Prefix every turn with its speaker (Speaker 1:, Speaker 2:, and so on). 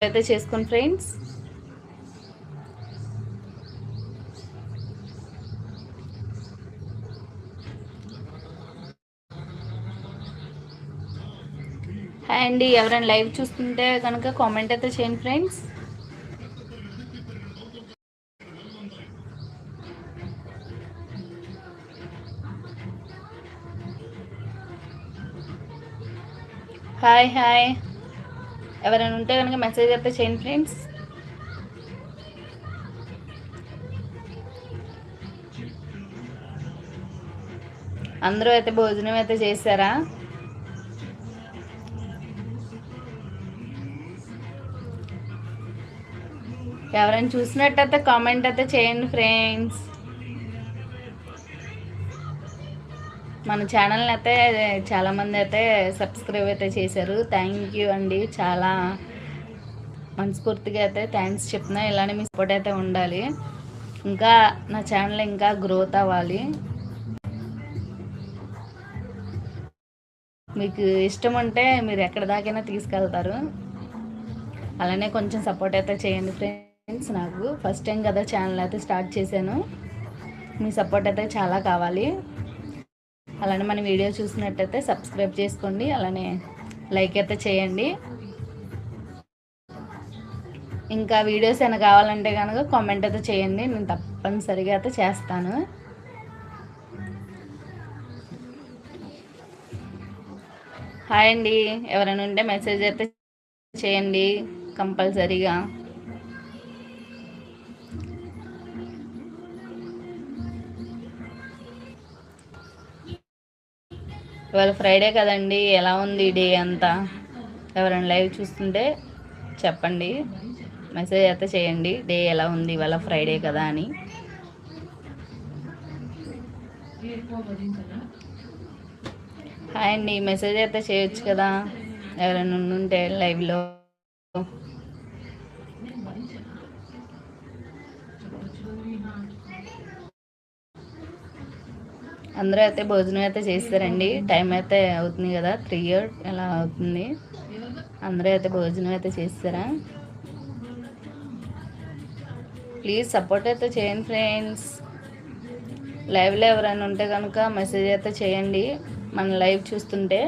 Speaker 1: అయితే చేసుకోండి friends. Hi అండి, ఎవరైనా లైవ్ చూస్తుంటే కనుక కామెంట్ అయితే చేయండి ఫ్రెండ్స్. హాయ్ హాయ్, ఎవరైనా ఉంటే కనుక మెసేజ్ అయితే చేయండి ఫ్రెండ్స్. అందరూ అయితే భోజనం అయితే చేశారా? ఎవరైనా చూసినట్టయితే కామెంట్ అయితే చేయండి ఫ్రెండ్స్. మన ఛానల్ని అయితే చాలామంది అయితే సబ్స్క్రైబ్ అయితే చేశారు. థ్యాంక్ యూ అండి, చాలా మనస్ఫూర్తిగా అయితే థ్యాంక్స్ చెప్తున్నా. ఇలానే మీ సపోర్ట్ అయితే ఉండాలి, ఇంకా నా ఛానల్ ఇంకా గ్రోత్ అవ్వాలి. మీకు ఇష్టం ఉంటే మీరు ఎక్కడ దాకైనా తీసుకెళ్తారు. అలానే కొంచెం సపోర్ట్ అయితే చేయండి ఫ్రెండ్స్. నాకు ఫస్ట్ టైం కదా ఛానల్ అయితే స్టార్ట్ చేశాను, మీ సపోర్ట్ అయితే చాలా కావాలి. అలానే మన వీడియో చూసినట్టయితే సబ్స్క్రైబ్ చేసుకోండి, అలానే లైక్ అయితే చేయండి. ఇంకా వీడియోస్ ఏమైనా కావాలంటే కనుక కామెంట్ అయితే చేయండి, నేను తప్పనిసరిగా అయితే చేస్తాను. హాయ్ అండి, ఎవరైనా ఉంటే మెసేజ్ అయితే చేయండి కంపల్సరీగా. ఇవాళ ఫ్రైడే కదండి, ఎలా ఉంది డే అంతా? ఎవరైనా లైవ్ చూస్తుంటే చెప్పండి, మెసేజ్ అయితే చేయండి, డే ఎలా ఉంది ఇవాళ ఫ్రైడే కదా అని. హాయ్ అండి, మెసేజ్ అయితే చేయొచ్చు కదా ఎవరైనా ఉంటే లైవ్లో. అందరూ అయితే భోజనం అయితే చేస్తారండి, టైం అయితే అవుతుంది కదా, 3 ఎలా అవుతుంది. అందరూ అయితే భోజనం అయితే చేస్తారా? ప్లీజ్ సపోర్ట్ అయితే చేయండి ఫ్రెండ్స్. లైవ్లో ఎవరైనా ఉంటే కనుక మెసేజ్ అయితే చేయండి మన లైవ్ చూస్తుంటే.